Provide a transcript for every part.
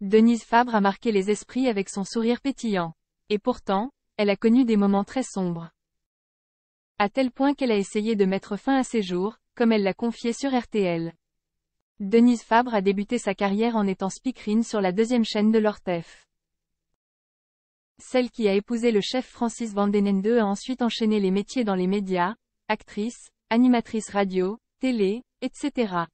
Denise Fabre a marqué les esprits avec son sourire pétillant. Et pourtant, elle a connu des moments très sombres. À tel point qu'elle a essayé de mettre fin à ses jours, comme elle l'a confié sur RTL. Denise Fabre a débuté sa carrière en étant speakerine sur la deuxième chaîne de l'ORTF. Celle qui a épousé le chef Francis Van den Ende a ensuite enchaîné les métiers dans les médias, actrice, animatrice radio, télé, etc.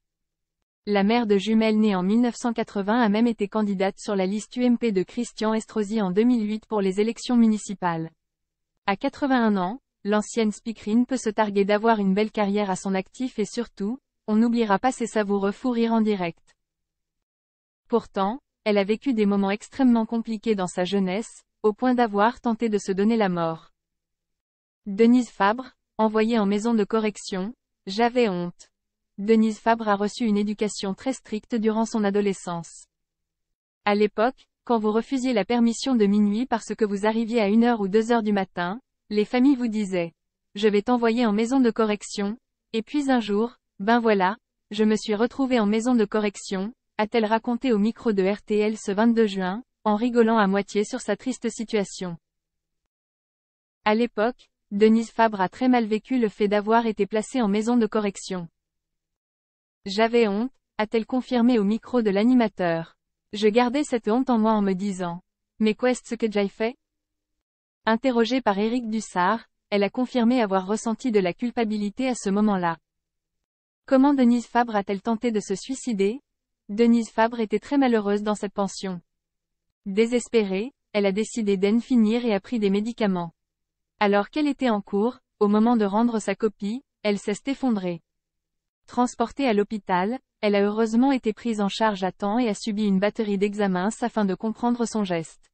La mère de jumelles née en 1980 a même été candidate sur la liste UMP de Christian Estrosi en 2008 pour les élections municipales. À 81 ans, l'ancienne speakerine peut se targuer d'avoir une belle carrière à son actif et surtout, on n'oubliera pas ses savoureux fous rires en direct. Pourtant, elle a vécu des moments extrêmement compliqués dans sa jeunesse, au point d'avoir tenté de se donner la mort. Denise Fabre, envoyée en maison de correction, j'avais honte. Denise Fabre a reçu une éducation très stricte durant son adolescence. À l'époque, quand vous refusiez la permission de minuit parce que vous arriviez à 1h ou 2h du matin, les familles vous disaient « Je vais t'envoyer en maison de correction », et puis un jour, ben voilà, je me suis retrouvée en maison de correction, a-t-elle raconté au micro de RTL ce 22 juin, en rigolant à moitié sur sa triste situation. À l'époque, Denise Fabre a très mal vécu le fait d'avoir été placée en maison de correction. J'avais honte, a-t-elle confirmé au micro de l'animateur. Je gardais cette honte en moi en me disant « Mais qu'est-ce que j'ai fait ?» Interrogée par Éric Dussart, elle a confirmé avoir ressenti de la culpabilité à ce moment-là. Comment Denise Fabre a-t-elle tenté de se suicider? Denise Fabre était très malheureuse dans cette pension. Désespérée, elle a décidé d'en finir et a pris des médicaments. Alors qu'elle était en cours, au moment de rendre sa copie, elle s'est effondrée. Transportée à l'hôpital, elle a heureusement été prise en charge à temps et a subi une batterie d'examens afin de comprendre son geste.